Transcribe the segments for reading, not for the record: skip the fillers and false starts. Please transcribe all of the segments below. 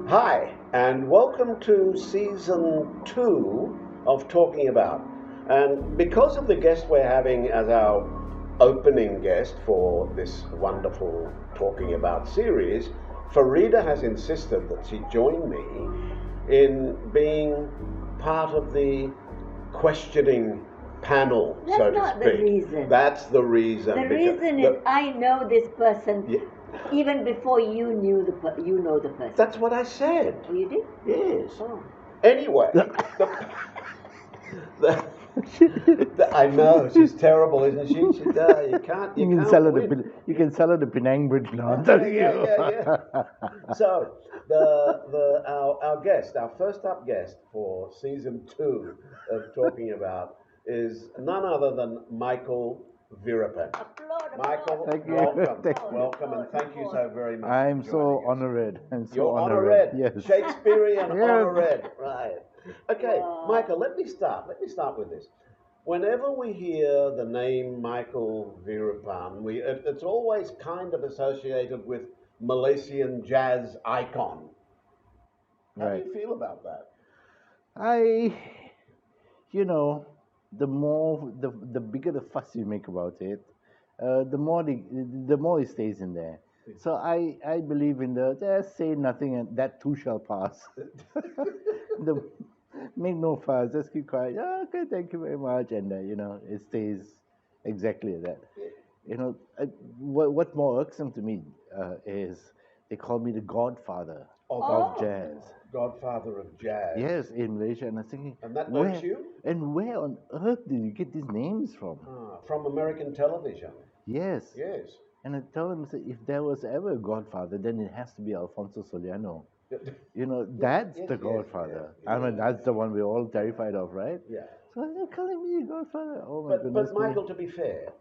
Hi, and welcome to season 2 of Talking About. And because of the guest we're having as our opening guest for this wonderful Talking About series, Faridah has insisted that she join me in being part of the questioning panel, That's so to not speak. the reason. That's the reason. The reason is I know this person Yeah. even before you knew the person. That's what I said. Oh, you did? Yes. Oh. Anyway, I know she's terrible, isn't she? You can't sell her win. you can sell her the Penang Bridge now. I'm Yeah, telling you. yeah. So our guest, our first up guest for season 2 of Talking About is none other than Michael Veerapen. Applaud, Michael, Thank you. welcome, Thank you. welcome, and thank you so very much. I'm for so joining us. honored. I'm so You're honored. honored. Yes. Shakespearean Yes. honored. Right. Okay, Wow. Michael, let me start with this. Whenever we hear the name Michael Veerapen, it's always kind of associated with Malaysian jazz icon. How Right. do you feel about that? You know, the bigger the fuss you make about it, the more it stays in there. So I believe in the just say nothing and that too shall pass. Make no fuss, just keep quiet. "Oh, okay, thank you very much, and it stays exactly that. What more irksome to me is they call me the godfather of jazz. Godfather of jazz. Yes, in Malaysia, and I was thinking, And that where irks you? and where on earth did you get these names from? From American television. Yes, Yes. and I tell them, I say, if there was ever a godfather, then it has to be Alfonso Soliano. That's yes, the yes, godfather. yeah, I mean, that's the one we're all terrified of, right? Yeah. So they're calling me godfather. Oh my goodness But me. Michael, to be fair,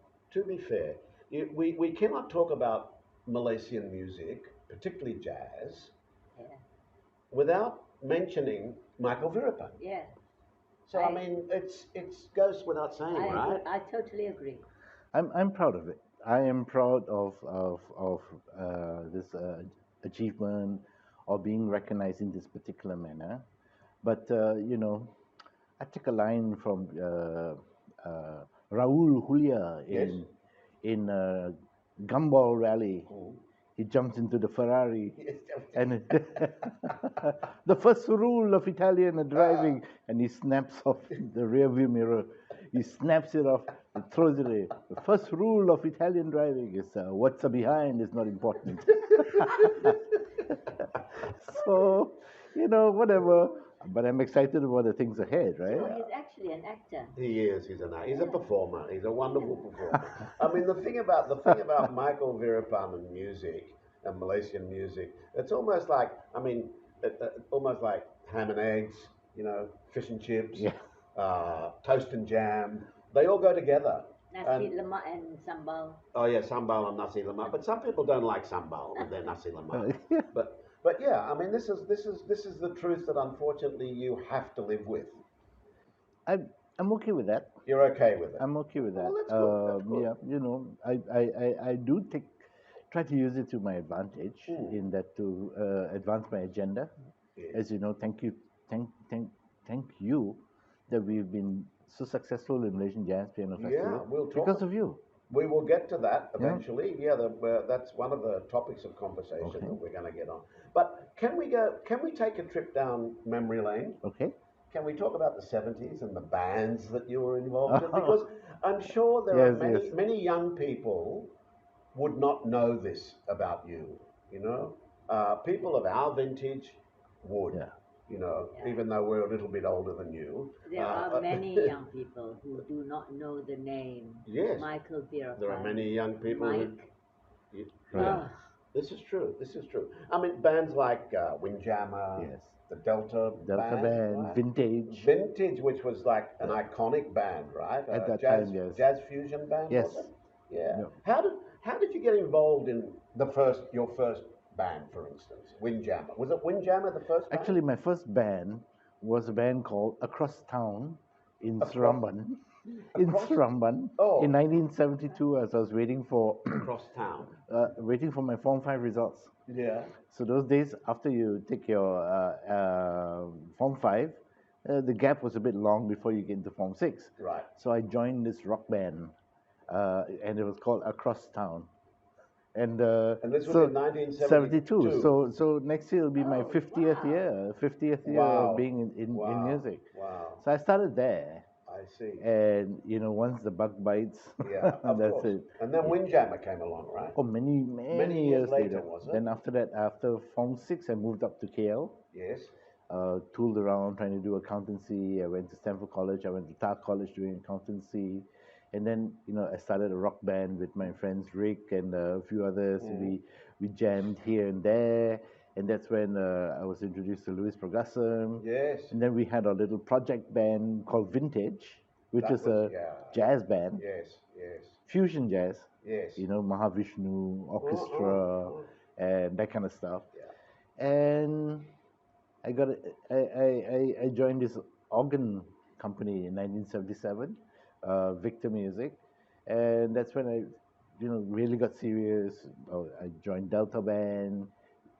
we cannot talk about Malaysian music, particularly jazz, Yeah. without mentioning Michael Veerapen. Yeah. So I mean, it goes without saying, right? I totally agree. I'm proud of it. I am proud of this achievement or being recognized in this particular manner. But I take a line from Raul Julia Yes. in Gumball Rally. Mm. He jumps into the Ferrari, Yes. and the first rule of Italian driving, and he snaps off the rear view mirror. He snaps it off, and throws it away. The first rule of Italian driving is what's behind is not important. So, whatever. But I'm excited about the things ahead, right? Oh, he's actually an actor. He is. He's a performer. He's a wonderful performer. I mean, the thing about Michael Veerapen and music and Malaysian music, it's almost like almost like ham and eggs, fish and chips, Yeah. Toast and jam. They all go together. Nasi lemak and sambal. Oh yeah, sambal and nasi lemak. But some people don't like sambal with their nasi lemak. Yeah. But yeah, I mean, this is the truth that unfortunately you have to live with. I'm okay with that. You're okay with it. I'm okay with that. Oh, that's good. That's good. Yeah, I do try to use it to my advantage in that to advance my agenda. Yes. As you know, thank you that we've been so successful in Malaysian Jazz Piano Festival Yeah, we'll talk because of you. We will get to that Yeah. eventually. Yeah, that's one of the topics of conversation Okay. that we're going to get on. But can we take a trip down memory lane? Okay. Can we talk about the 70s and the bands that you were involved in? Because I'm sure there are Yes. many young people would not know this about you. People of our vintage would. Yeah. Yeah. Even though we're a little bit older than you. There are many young people who do not know the name Yes. Michael Veerapen. There are many young people who. Mike. Right. Oh, This is true. I mean, bands like Windjammer, Yes. the Delta Band, right? Vintage. Vintage, which was like an iconic band, right? At that jazz, time, yes. Jazz fusion band, Yes. was it? Yeah. Yeah. How did you get involved in your first band, for instance, Windjammer? Was it Windjammer the first band? Actually, my first band was a band called Across Town in Across- Sudirman. in Across- Sudirman Oh. in 1972 as I was waiting for Across town. waiting for my Form 5 results. Yeah. So those days after you take your Form 5, the gap was a bit long before you get into Form 6. Right. So I joined this rock band, and it was called Across Town. And this was so in 1972. 72. So next year will be my 50th wow. year, 50th year Wow. of being in Wow. music. Wow. So I started there, I see. and once the bug bites, Yeah, of that's course. it. And then Windjammer came along, right? Oh, many Many years later, was it? Then after that, after Form 6, I moved up to KL. Yes. Tooled around trying to do accountancy. I went to Stanford College. I went to TAR College doing accountancy. And then, I started a rock band with my friends Rick and a few others. We jammed here and there. And that's when I was introduced to Louis Progressum. Yes. And then we had a little project band called Vintage, which That is was- a yeah. jazz band, Yes. Yes. fusion jazz. Yes. Mahavishnu orchestra and that kind of stuff. Yeah. And I joined this organ company in 1977, Victor Music, and that's when I really got serious. I joined Delta Band.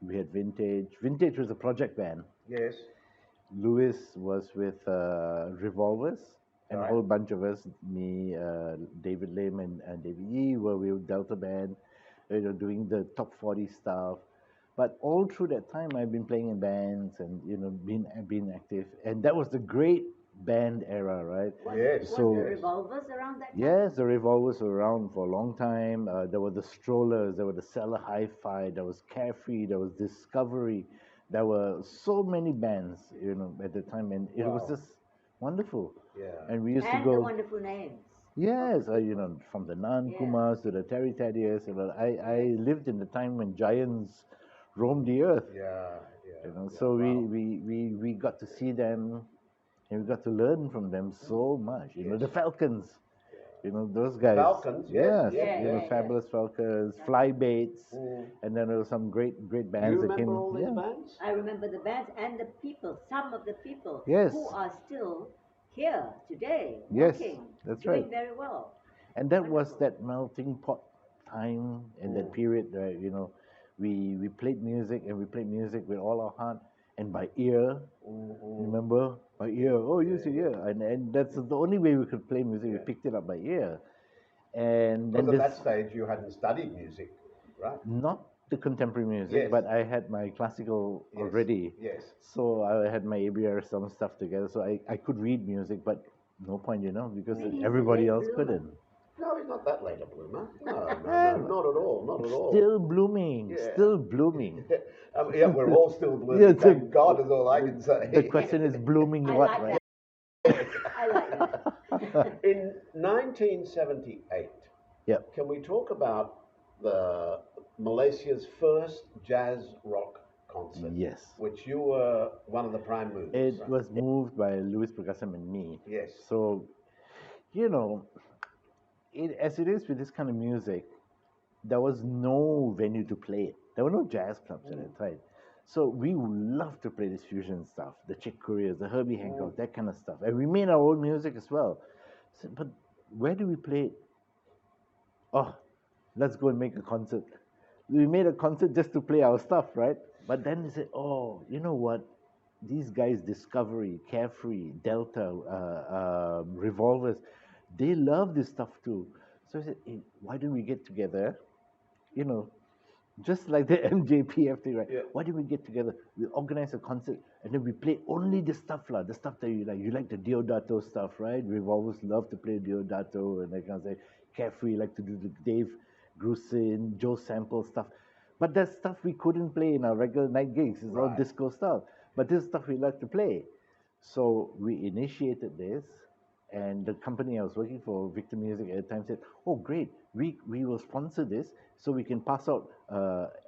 We had Vintage. Vintage was a project band. Yes. Louis was with Revolvers, and a Right. whole bunch of us, me, David Lim, and David Yee, were with Delta Band, doing the top 40 stuff. But all through that time, I've been playing in bands and been active, and that was the great band era, right? Yes. So- Was the Revolvers around that time? Yes, the Revolvers were around for a long time. There were the Strollers, there were the Cellar Hi-Fi, there was Carefree, there was Discovery. There were so many bands, at the time, and it was Wow. just wonderful. Yeah. And we used And to the go, wonderful names. yes, from the Nan Yeah. Kumars to the Terry Teddiers. I lived in the time when giants roamed the earth. Yeah. Yeah. So Wow. we got to see them, and we got to learn from them so much. Yes. The Falcons, those guys. Falcons, yes, yes, yes. Fabulous Falcons, Flybaits, Mm. and then there were some great Do bands you that came. remember all these yeah. bands? I remember the bands and the people, some of the people Yes. who are still here today, Yes, working, that's doing right. very well. And that was Wonderful. that melting pot time and that period where, we played music, and we played music with all our heart and by ear. Remember? By ear. Oh, use your ear. And that's the only way we could play music. We picked it up by ear. And then Because at that this, stage you hadn't studied music, right? not the contemporary music, Yes. but I had my classical Yes. already. Yes. So I had my ABR, some stuff together. So I could read music, but no point, because Maybe he's everybody a late else bloomer. couldn't. No, he's not that late a bloomer. No, not at all. Not at all. Still blooming, Yeah. still blooming. Yeah, we're all still blooming. Yeah, so- Thank God is all I can say. The question is blooming I what, like right? that. I like that. In 1978, Yep. can we talk about the Malaysia's first jazz rock concert? Yes. Which you were one of the prime movers. It right? was moved by Louis Percussion and me. Yes. So, as it is with this kind of music, there was no venue to play it. There were no jazz clubs at that time. So we would love to play this fusion stuff, the Chick Coreas, the Herbie Hancock, that kind of stuff. And we made our own music as well. So, but where do we play it? Oh, let's go and make a concert. We made a concert just to play our stuff, right? But then they said, oh, you know what? These guys, Discovery, Carefree, Delta, Revolvers, they love this stuff too. So I said, hey, why don't we get together? Just like the MJPF thing, right? Yeah. Why don't we get together? We organize a concert, and then we play only the stuff that you like. You like the Deodato stuff, right? We've always loved to play Deodato and that kind of thing. Carefree, like to do the Dave Grusin, Joe Sample stuff. But that stuff we couldn't play in our regular night gigs. It's all Right. disco stuff. But this stuff we like to play. So we initiated this, and the company I was working for, Victor Music at the time, said, oh, great, we will sponsor this so we can pass out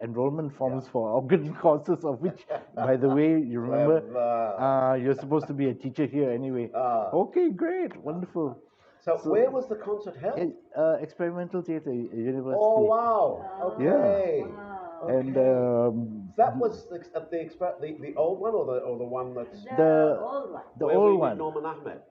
enrollment forms for organ courses, of which, by the way, you remember, you're supposed to be a teacher here anyway. Okay, great, wonderful. So where was the concert held? Experimental Theatre University. Oh, wow. Yeah. Okay. Wow. And That was the old one or the one that's The old one. the where we old did one. Norman Ahmed.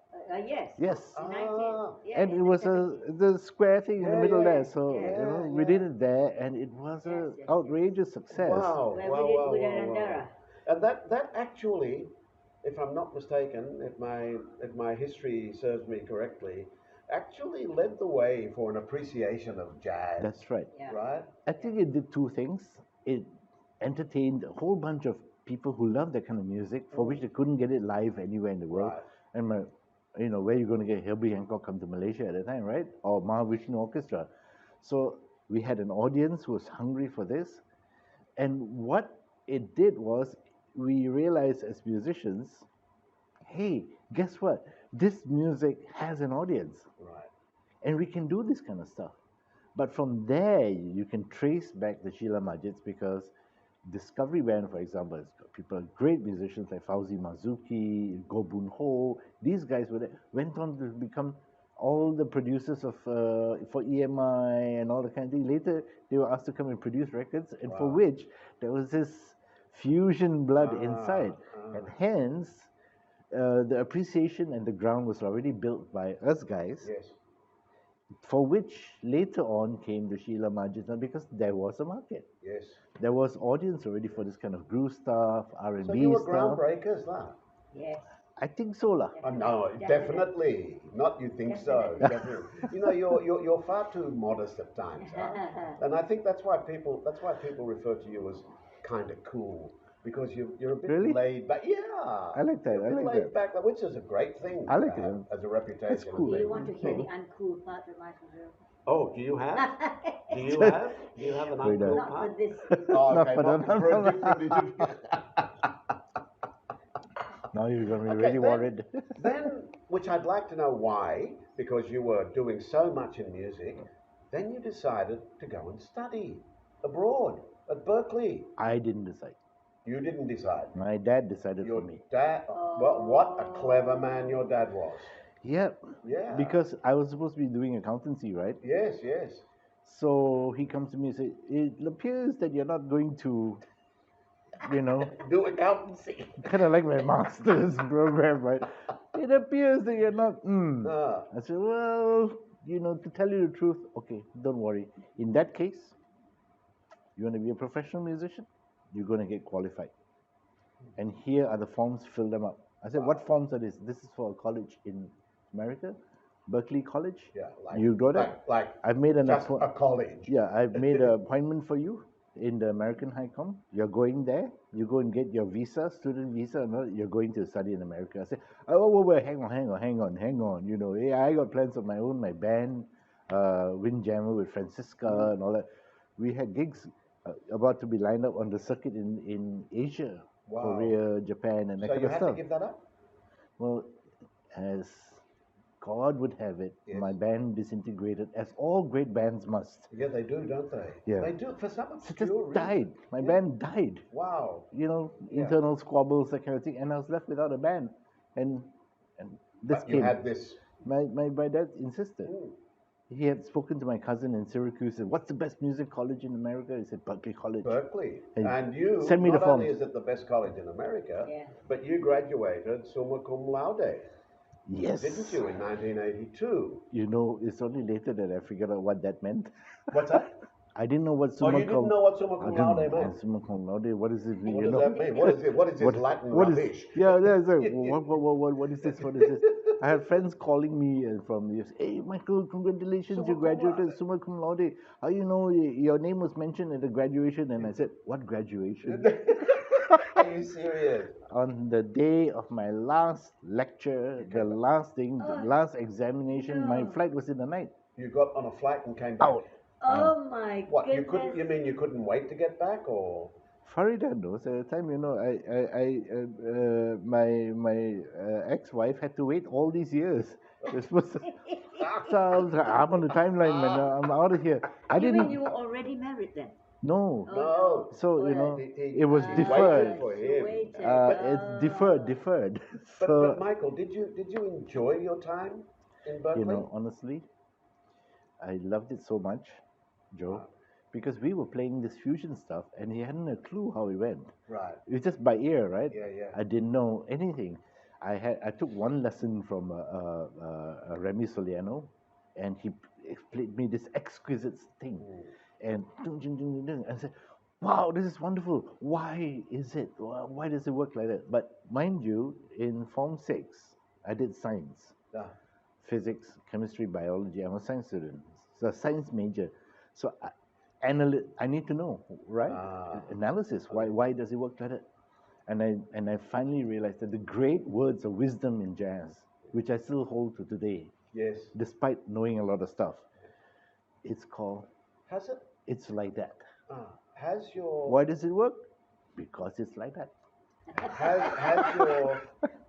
Yes. Yes. In And it in was the the square thing in the Yeah, middle yeah, there. So, yeah, we did it there, and it was Yes, a yes, outrageous success. Wow, Where wow, we did wow, with wow, wow. Anandara. And that actually, if I'm not mistaken, if my history serves me correctly, actually led the way for an appreciation of jazz. That's right. Yeah. Right? I think it did two things. It entertained a whole bunch of people who love that kind of music, for which they couldn't get it live anywhere in the world. Right. And where you going to get Herbie Hancock come to Malaysia at the time, right? Or Mahavishnu Orchestra. So we had an audience who was hungry for this. And what it did was, we realized as musicians, hey, guess what? This music has an audience, Right. and we can do this kind of stuff. But from there, you can trace back the Sheila Majids, because Discovery Band, for example, has got people, great musicians like Fauzi Mazuki, Go Boon Ho. These guys went on to become all the producers of for EMI and all the kind of thing. Later, they were asked to come and produce records, and for Wow. which there was this fusion blood Ah, inside, and hence the appreciation and the ground was already built by us guys, Yes. for which later on came the Sheila Majid, because there was a market. Yes. There was audience already for this kind of groove stuff, R&B So you were stuff. groundbreakers, lah. Yes. I think so, lah. No, definitely. Not you think so. Definitely. You know, you're far too modest at times, huh? And I think that's why people refer to you as kind of cool, because you're a bit Really? laid back. Yeah, I like that, You're a I bit like laid that. back, which is a great thing I to like have it. as a reputation. That's cool. Do you want to hear the uncool part of Michael Veerapen? Oh, do you have? Do you have an Faridah. uncool Not part? for this. Oh, Not okay, for not that. for a different. Now you're going to be Okay, really then- worried. Then, which I'd like to know why, because you were doing so much in music, then you decided to go and study abroad at Berklee. I didn't decide. You didn't decide. My dad decided Your for me. dad, well, what a clever man your dad was. Yeah. Yeah. Because I was supposed to be doing accountancy, right? Yes, yes. So he comes to me and says, it appears that you're not going to, Do accountancy. kind of like my master's program, right? It appears that you're not. Ah, I said, well, to tell you the truth, okay, don't worry. In that case, you want to be a professional musician, you're going to get qualified. And here are the forms, fill them up. I said, what forms are this? This is for a college in America, Berklee College. yeah. Like, You got it? Like I've made an just appointment. a college. Yeah, I've made an appointment for you in the American High Com. You're going there. You go and get your visa, student visa, and all. You're going to study in America. I said, oh, wait, hang on. Yeah, I got plans of my own, my band, Windjammer with Francisca and all that. We had gigs about to be lined up on the circuit in Asia, Wow. Korea, Japan, and that So kind you of had stuff. to give that up? Well, as God would have it, Yes. my band disintegrated, as all great bands must. Yeah, they do, don't they? Yeah. They do, for some So just obscure reason. died. My Yeah. band died. Wow. Yeah. internal squabbles, that kind of thing, and I was left without a band. And this But you came. had this. My dad insisted. Mm. He had spoken to my cousin in Syracuse. Said, "What's the best music college in America?" He said, "Berklee College." Berklee. Hey, And you, send me the not only forms. is it the best college in America, Yeah. but you graduated Summa Cum Laude, Yes. didn't you, in 1982? It's only later that I figured out what that meant. What's that? I didn't know what Oh, Summa you didn't know what Summa I Cum didn't Laude know meant? Summa Cum Laude. What does it mean? What you does know? that mean? What is it? What is this Latin what is- rubbish? Yeah, that's it. What is this? What is this? I had friends calling me from the US. Hey, Michael, congratulations, Summa you cum graduated laude. Summa Cum Laude. How you know your name was mentioned at the graduation? And I said, what graduation? Are you serious? On the day of my last lecture, the last thing, the last examination, my no. flight was in the night. You got on a flight and came back. Out. Oh my What? goodness. You mean you couldn't wait to get back, or? Faridah knows. At the time, my ex-wife had to wait all these years. You're supposed to, so I was like, I'm on the timeline, man. I'm out of here. I You didn't. mean you were already married then? No. Oh, No. So Well, it was he deferred. waited for you him. waited. It's deferred. But So Michael, did you enjoy your time in Berklee? honestly, I loved it so much, Joe, because we were playing this fusion stuff, and he hadn't a clue how it went. Right. It was just by ear, right? Yeah, yeah. I didn't know anything. I took one lesson from Remy Soliano, and he played me this exquisite thing, and ding, ding, ding, ding, ding, and I said, "Wow, this is wonderful. Why is it? Why does it work like that?" But mind you, in Form 6, I did science, Yeah. physics, chemistry, biology. I'm a science student, so a science major. So I need to know, right? Analysis. Why does it work like that? And I finally realized that the great words of wisdom in jazz, which I still hold to today, Yes. despite knowing a lot of stuff, it's called Has it? "It's like that." Has your Why does it work? Because it's like that. has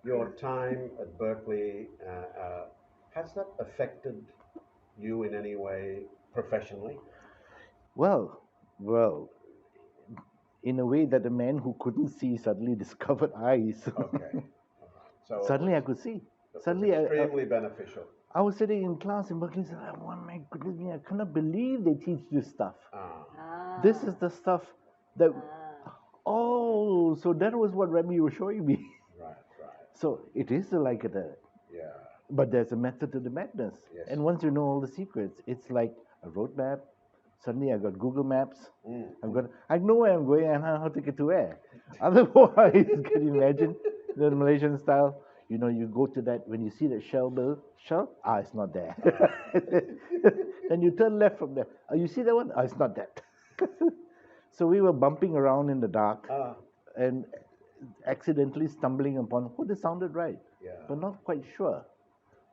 your time at Berklee has that affected you in any way professionally? Well, in a way that a man who couldn't see suddenly discovered eyes. Okay. So Suddenly I it was, could see. it was Suddenly extremely beneficial. I was sitting in class in Berkeley and said, "Oh my goodness me, I cannot believe they teach this stuff. This is the stuff that, oh, so that was what Remy was showing me." Right. So it is like that. Yeah. But there's a method to the madness. Yes. And once you know all the secrets, it's like a roadmap. Suddenly I got Google Maps. I know where I'm going and how to get to where. Otherwise, can you imagine the Malaysian style? You know, you go to that, when you see that shell, it's not there. Then you turn left from there. Oh, you see that one? It's not that. So we were bumping around in the dark and accidentally stumbling upon, this sounded right, but not quite sure.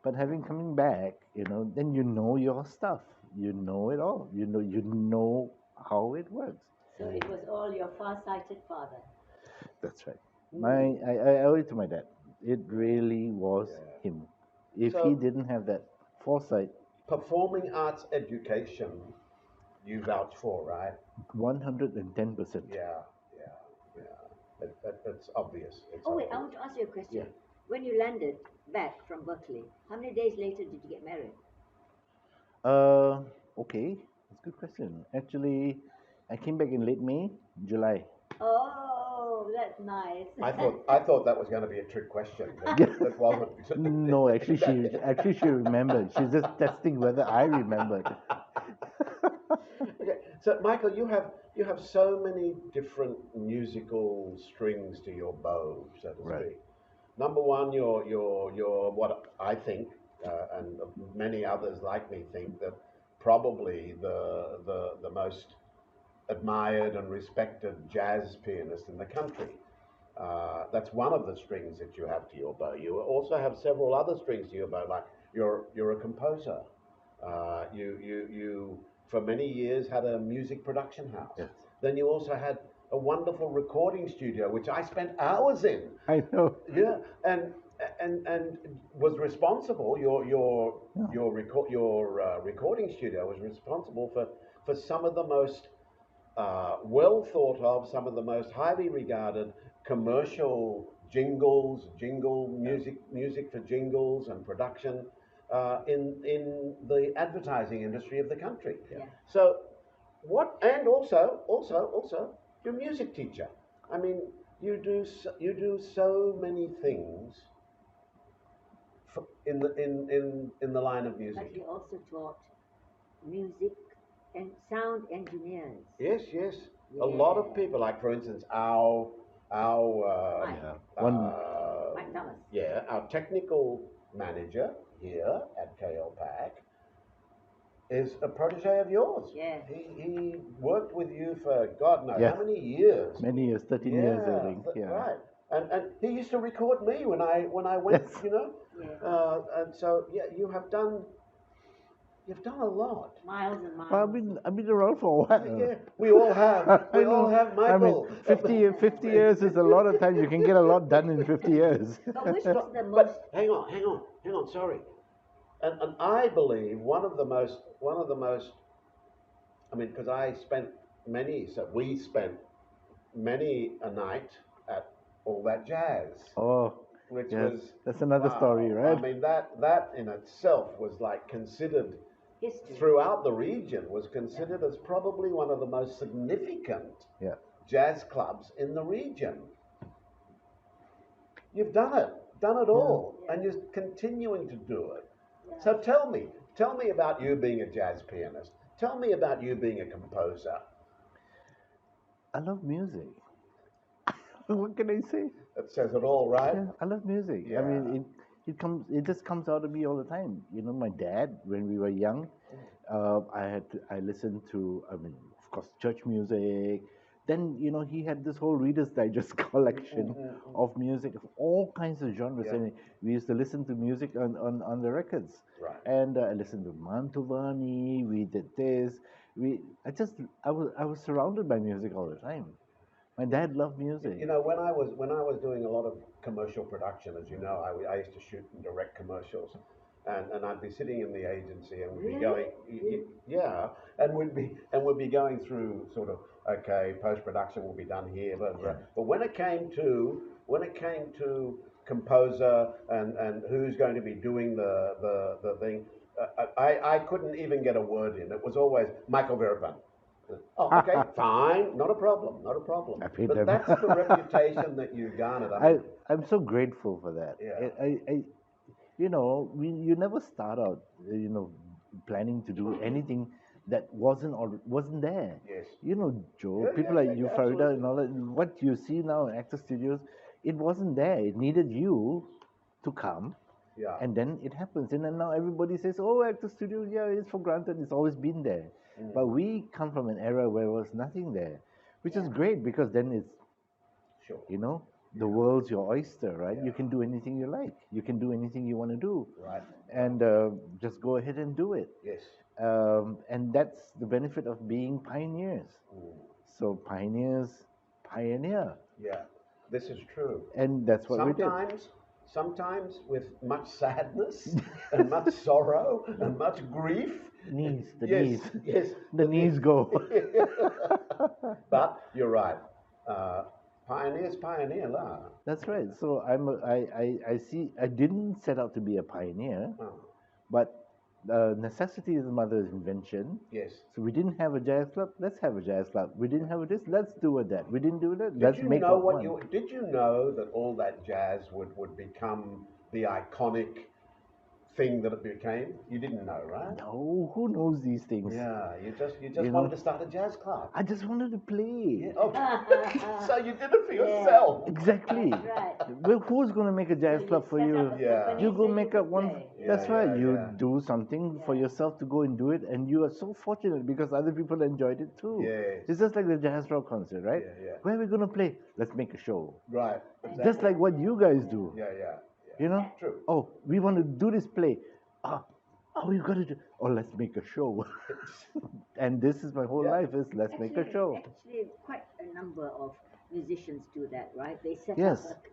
But having coming back, then you know your stuff. You know it all. You know how it works. So it was all your far-sighted father. That's right. I owe it to my dad. It really was him. If So- he didn't have that foresight, Performing arts education, you vouch for, right? 110%. Yeah. It's obvious. It's Oh wait, I obvious. want to ask you a question. Yeah. When you landed back from Berkeley, how many days later did you get married? Okay, that's a good question. Actually, I came back in late May, July. Oh, that's nice. I thought that was going to be a trick question. That wasn't. No, actually, she remembered. She's just testing whether I remembered. Okay, so Michael, you have so many different musical strings to your bow, so to Right. speak. Number one, you're what I think, and many others like me think, that probably the most admired and respected jazz pianist in the country. That's one of the strings that you have to your bow. You also have several other strings to your bow, like you're a composer. You for many years had a music production house. Yes. Then you also had a wonderful recording studio, which I spent hours in. I know. Yeah, and was responsible. Your recording studio was responsible for some of the most well thought of, some of the most highly regarded commercial music for jingles and production in the advertising industry of the country. Yeah. So and also you're a music teacher. I mean, you do so many things in the line of music. But you also taught music and sound engineers. Yes. A lot of people, like for instance, our Mike. Mike Thomas. our technical manager here at KLPAC is a protege of yours. Yeah. He worked with you for God knows Yeah. how many years. Many years, 13 years, I think. Yeah. Right. And he used to record me when I went, Yes. Yeah. and so you've done a lot. Miles and miles. Well, I've been around for a while. Yeah, we all have. We I all know. have, Michael. I mean, 50 years is a lot of time. You can get a lot done in 50 years. But which was the most? But hang on. Sorry, and I believe one of the most. I mean, because we spent many a night at All That Jazz, Oh, which yes. was That's another story, right? I mean, that in itself was like considered History. throughout the region was considered as probably one of the most significant Yeah. jazz clubs in the region. You've done it. done it all, and you're continuing to do it. So tell me about you being a jazz pianist. Tell me about you being a composer. I love music. What can I say? That says it all, right? Yeah, I love music. I Yeah. mean, it just comes out of me all the time. You know, my dad, when we were young, I listened to, I mean, of course, church music. Then, you know, he had this whole Reader's Digest collection of music of all kinds of genres. Yeah. And we used to listen to music on the records. Right. And I listened to Mantovani. We did this. I was surrounded by music all the time. My dad loved music. You know, when I was doing a lot of commercial production, as you know, I used to shoot and direct commercials, and I'd be sitting in the agency and we'd be going, yeah, and we'd be going through sort of, okay, post production will be done here, blah, blah. But when it came to composer and who's going to be doing the thing, I couldn't even get a word in. It was always Michael Veerapen. Oh, okay, fine, not a problem. I paid But them. that's the reputation that you garnered. I'm so grateful for that. Yeah. You know, you never start out, you know, planning to do anything that wasn't there. Yes. You know, Joe, Yeah, people yeah, like yeah, you, Faridah, and all that. What you see now in actor studios, it wasn't there. It needed you to come. Yeah. And then it happens. And then now everybody says, oh, actor studio, yeah, it's for granted. It's always been there. But we come from an era where there was nothing there, which is great because then it's, Sure. you know, the world's your oyster, right? Yeah. You can do anything you like. You can do anything you want to do. Right. And just go ahead and do it. Yes. And that's the benefit of being pioneers. So pioneers pioneer. Yeah. This is true. And that's what we did. Sometimes with much sadness and much sorrow and much grief. Knees, the Yes, knees. yes. The knees go. But you're right. Pioneers pioneer lah. That's right. So I see. I didn't set out to be a pioneer, but necessity is the mother of invention. Yes. So we didn't have a jazz club. Let's have a jazz club. We didn't have this. Let's do it that. We didn't do that. Let's make know one. Did you know that all that jazz would become the iconic thing that it became? You didn't know, right? No, who knows these things? Yeah, you just You wanted know, to start a jazz club. I just wanted to play. Yeah. Oh, so you did it for yourself. Exactly. Right. Well, who's going to make a jazz club for you? Yeah. You go make up one. That's right. You yeah. do something for yourself to go and do it, and you are so fortunate because other people enjoyed it too. Yes. It's just like the jazz rock concert, right? Yeah. Where are we going to play? Let's make a show. Right. Exactly. Just like what you guys do. Yeah. You know? True. Oh, we want to do this play. Oh, you got to do. Oh, let's make a show. And this is my whole life is let's make a show. Actually, quite a number of musicians do that, right? They set Yes. up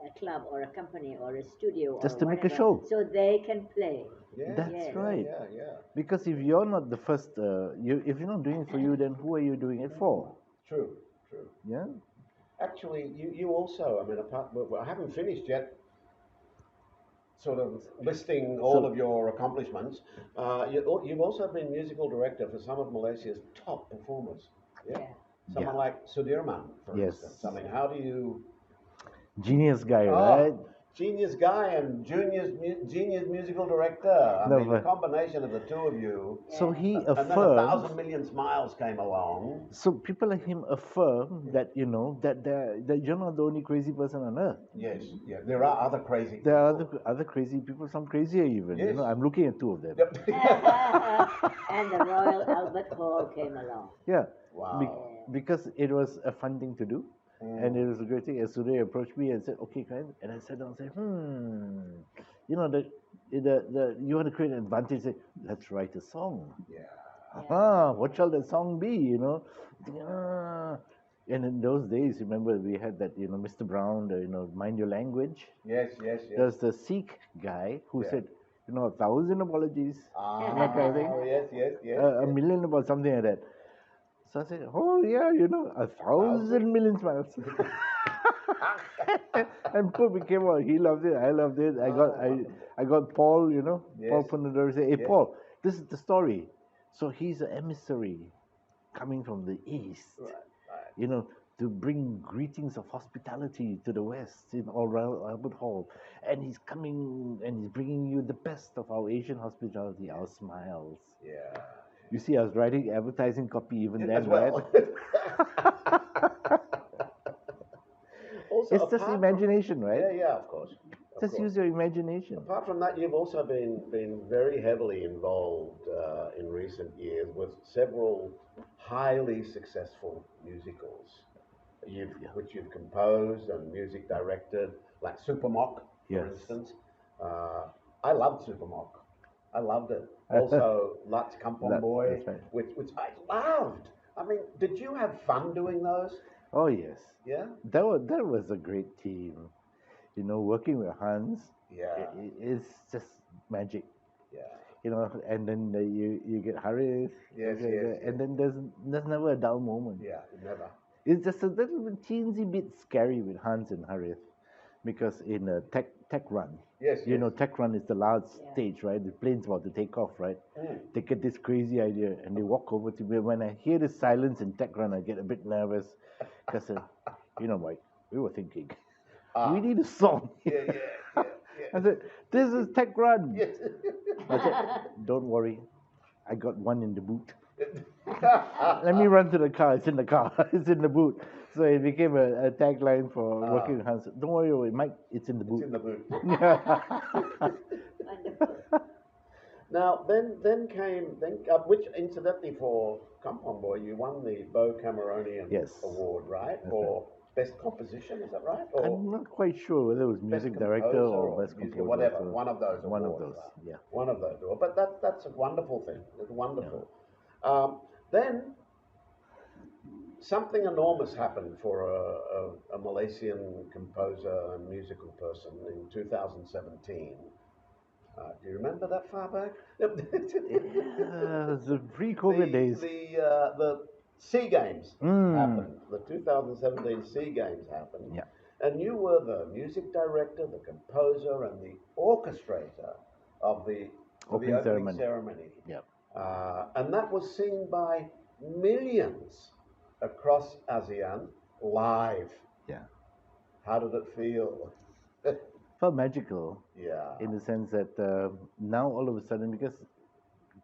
a club or a company or a studio Just or to make a whatever, show. so they can play. Yeah. That's right. Yeah. Because if you're not the first, if you're not doing it for you, then who are you doing it for? True. Yeah. Actually, you also, I mean, I haven't finished yet, sort of listing all of your accomplishments. You've also been musical director for some of Malaysia's top performers. Yeah. Someone like Sudirman, for instance. I mean, how do you... Genius guy, right? Genius guy and genius musical director. I mean, the combination of the two of you. So he And then affirmed. 1,000 Million Smiles came along. So people like him affirm that that you're not the only crazy person on earth. Yes, there are other crazy people. There are other crazy people, some crazier even. Yes. You know, I'm looking at two of them. And the Royal Albert Hall came along. Yeah. Wow. Because it was a fun thing to do. And it was a great thing. As Surya approached me and said, "Okay, Karen," and I sat down and said, you know, you want to create an advantage. Say, let's write a song. Yeah. What shall that song be? You know, and in those days, remember we had that, you know, Mr. Brown, mind your language. Yes. There's the Sikh guy who said, you know, 1,000 apologies. That kind of thing. Oh, yes. A million about something like that. So I said, oh yeah, you know, 1,000 million smiles. And Paul came out. He loved it. I loved it. I got Paul, you know, Paul Punadori said, hey Paul, this is the story. So he's an emissary coming from the east. Right. You know, to bring greetings of hospitality to the West in Royal Albert Hall. And he's coming and he's bringing you the best of our Asian hospitality, our smiles. Yeah. You see, I was writing advertising copy even then, As well. right? Also, It's just apart imagination, from, right? yeah, of course. Of Just course. use your imagination. Apart from that, you've also been very heavily involved in recent years with several highly successful musicals, which you've composed and music directed, like Supermock, for Yes. instance. I loved Supermock. I loved it. Also, Lutz Kampong Boy, That's right. which I loved. I mean, did you have fun doing those? Oh yes, Yeah. that was a great team. You know, working with Hans, Yeah. is just magic. Yeah. You know, and then you get Harris, Yes, okay, yes, and yes. then there's never a dull moment. Yeah. Never. It's just a little bit teensy bit scary with Hans and Harith, because in a tech run, Yes. you yes. know, tech run is the last Yeah. stage, right? The plane's about to take off, right? Mm. They get this crazy idea and they walk over to me. When I hear the silence in tech run, I get a bit nervous because, you know, Mike, we were thinking, Ah. we need a song. Yeah, yeah, yeah, yeah. I said, this is tech run. Yes. I said, don't worry, I got one in the boot. Let me run to the car. It's in the car. It's in the boot. So it became a tagline for working with Hans. Don't worry, Mike. It's in the boot. It's in the boot. Wonderful. Now, then came, which incidentally for Kampong Boy, you won the Beau Cameronian Yes. Award, right? That's For Best Composition, is that right? Or I'm not quite sure whether it was music director composer or best music, composer. whatever. So One of those one awards. of those, right? yeah. One of those. But that's a wonderful thing. It's wonderful. Then something enormous happened for a Malaysian composer and musical person in 2017. Do you remember that far back? Yeah, the pre-COVID days. The Sea Games Mm. happened. The 2017 Sea Games happened. Yeah. And you were the music director, the composer, and the orchestrator of the opening ceremony. Yeah. And that was seen by millions across ASEAN live. Yeah. How did it feel? Felt magical Yeah. in the sense that now all of a sudden, because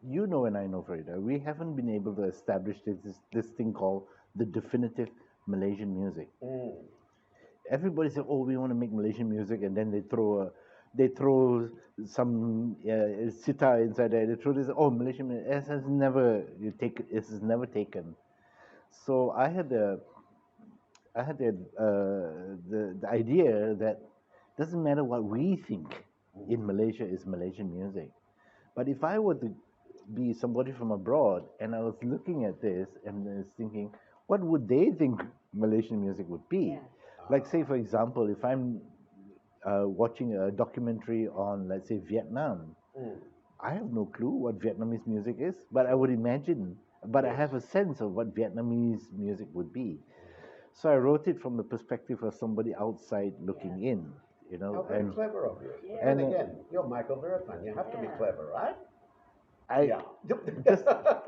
you know and I know, Faridah, we haven't been able to establish this thing called the definitive Malaysian music. Mm. Everybody said, "Oh, we want to make Malaysian music," and then they throw some sitar inside there. They throw this. Oh, Malaysian music. It has never taken. So I had the idea that doesn't matter what we think in Malaysia is Malaysian music, but if I were to be somebody from abroad and I was looking at this and I was thinking, what would they think Malaysian music would be? Yeah. Like, say, for example, if I'm watching a documentary on, let's say, Vietnam, I have no clue what Vietnamese music is, but I would imagine, but I have a sense of what Vietnamese music would be. So I wrote it from the perspective of somebody outside looking in, you know. How very clever of you. Yeah. And again, you're Michael Veerapen. You have to be clever, right? I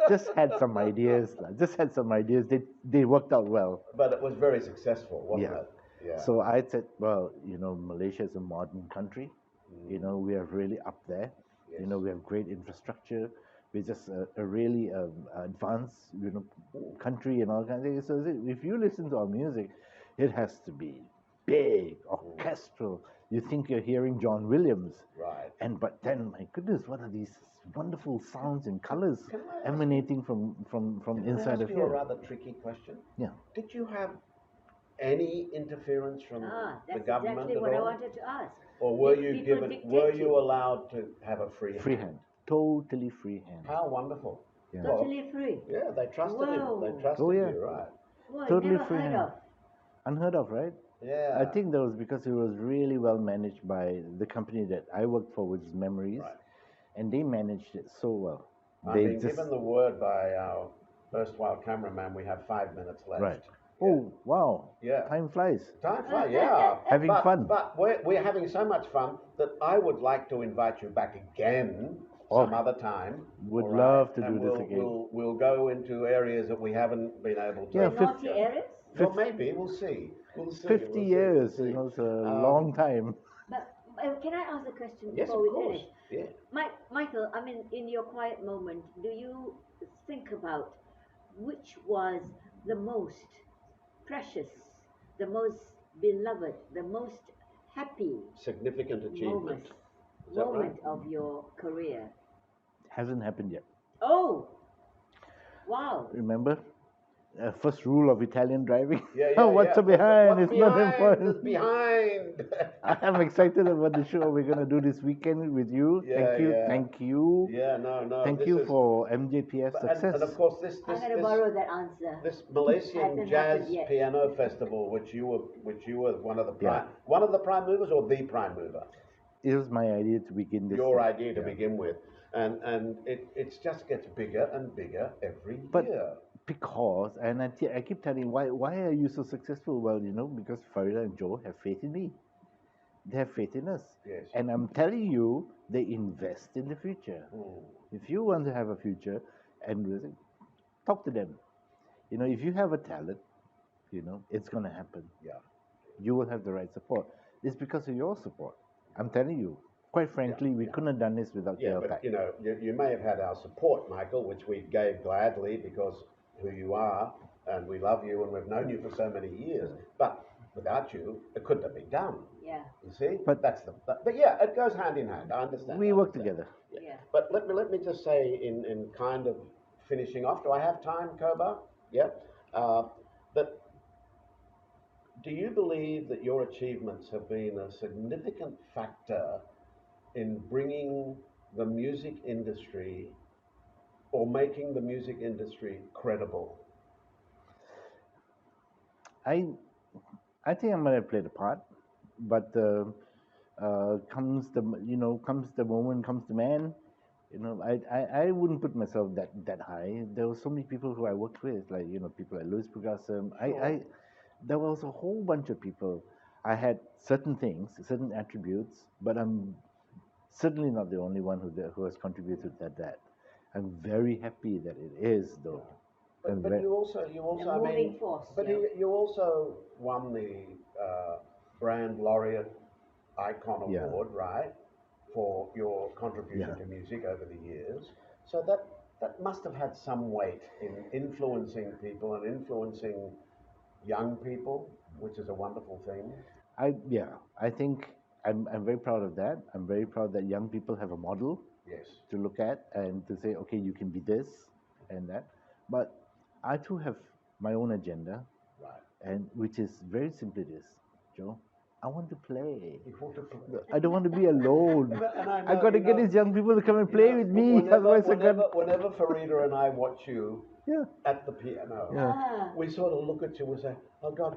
just had some ideas. Just had some ideas. They worked out well. But it was very successful, wasn't Yeah. it? Yeah. So I said, well, you know, Malaysia is a modern country. You know, we are really up there. You know, we have great infrastructure. We're just a really advanced, you know, country and all kinds of things. So if you listen to our music, it has to be big, orchestral. You think you're hearing John Williams. Right. But then, my goodness, what are these wonderful sounds and colors Can I ask emanating from inside Can I of ask you a here? rather tricky question? Yeah. Did you have any interference from the That's government exactly at what I all? wanted to ask. Or were Did you people given? dictate Were you? you allowed to have a free Free hand. Totally free hand. How wonderful! Yeah. Well, Totally free. yeah, they trusted him. They Whoa. trusted Oh, yeah. you, right? Boy, Totally never free heard hand. of. Unheard of, right? Yeah. I think that was because it was really well managed by the company that I worked for, which is Memories, Right. and they managed it so well. I'm They being given the word by our erstwhile cameraman. We have 5 minutes left. Right. Yeah. Oh, wow. Yeah. Time flies. Time flies, yeah. Having fun. But we're having so much fun that I would like to invite you back again some other time. Would all love to And do this again. We'll go into areas that we haven't been able to. Yeah, Naughty areas? Well, maybe we'll see. We'll see. 50 we'll see, years, we'll see. it's a long time. But can I ask a question Yes, before of we course. finish? Yeah. Michael, I mean, in your quiet moment, do you think about which was the most precious, the most beloved, the most happy Significant achievement. Is that moment right? of your career? Hasn't happened yet. Oh, wow. Remember? First rule of Italian driving. Yeah. What's yeah. behind What's is not behind important. is behind. I'm excited about the show we're going to do this weekend with you. Yeah, yeah. Thank you. Yeah, no. Thank this you is, for MJPS success. and of course this I'm going to borrow that answer. this Malaysian Hasn't Jazz happened yet. Piano Festival, which you were one of the Yeah. prime movers or the prime mover. It was my idea to begin this. Your idea to yeah. begin with, and it just gets bigger and bigger every But year. because, and I keep telling you, why are you so successful? Well, because Faridah and Joe have faith in me. They have faith in us. Yes. And I'm telling you, they invest in the future. If you want to have a future, and talk to them. If you have a talent, it's going to happen. Yeah. You will have the right support. It's because of your support. I'm telling you. Quite frankly, we couldn't have done this without Yeah, your but help. you may have had our support, Michael, which we gave gladly because who you are, and we love you, and we've known you for so many years. But without you, it couldn't have been done. Yeah. You see, But- but yeah, it goes hand in hand. I understand. We I work understand. together. Yeah. But let me just say, in kind of finishing off, do I have time, Koba? Yeah. That do you believe that your achievements have been a significant factor in bringing the music industry or making the music industry credible? I think I might have played a part, but comes the moment, comes the man. I wouldn't put myself that high. There were so many people who I worked with, like people like Louis Pugasam. Sure. There was a whole bunch of people. I had certain things, certain attributes, but I'm certainly not the only one who has contributed to that. I'm very happy that it is, though. But you also, The I mean, moving force, but yeah. you also won the Brand Laureate Icon Yeah. Award, right, for your contribution Yeah. to music over the years. So that must have had some weight in influencing people and influencing young people, which is a wonderful thing. I think I'm very proud of that. I'm very proud that young people have a model Yes. to look at and to say, okay, you can be this and that. But I too have my own agenda, Right. and which is very simply this, Joe. I want to play. You want to play. I don't want to be alone. And I I know, got to get these young people to come and play with me. Whenever Faridah and I watch you Yeah. at the piano, Yeah. Ah, we sort of look at you and say, "Oh God,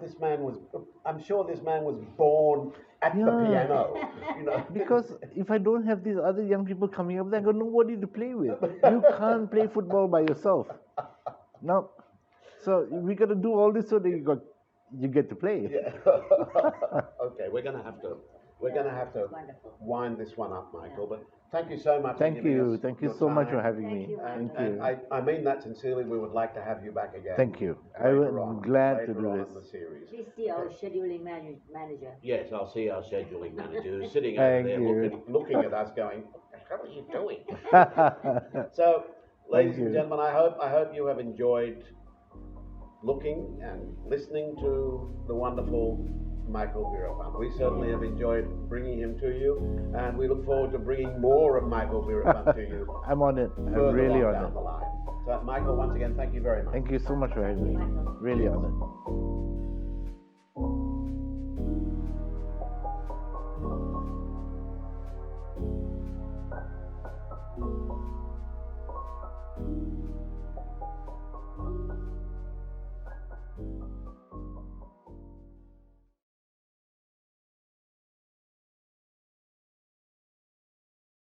I'm sure this man was born at the Yeah. piano." Because if I don't have these other young people coming up, then I got nobody to play with. You can't play football by yourself. No. So we got to do all this so that you get to play. Yeah. Okay, we're gonna have to wonderful. wind this one up, Michael. But thank you so much. Thank for giving you. us Thank you your so much for time. having Thank me. you, And, Thank you. and I mean that sincerely. We would like to have you back again. Thank you. Later I'm on, glad later to do on this. in the series. Please see our scheduling manager. Yes, I'll see our scheduling manager who's sitting over Thank there you. looking at us going, what the hell are you doing? So, ladies and you. gentlemen, I hope you have enjoyed looking and listening to the wonderful Michael Veerapen. We certainly have enjoyed bringing him to you, and we look forward to bringing more of Michael Veerapen to you I'm on it. I'm further really on on down it. the line. So, Michael, once again, thank you very much. Thank you so much for having me. Michael. Really honored.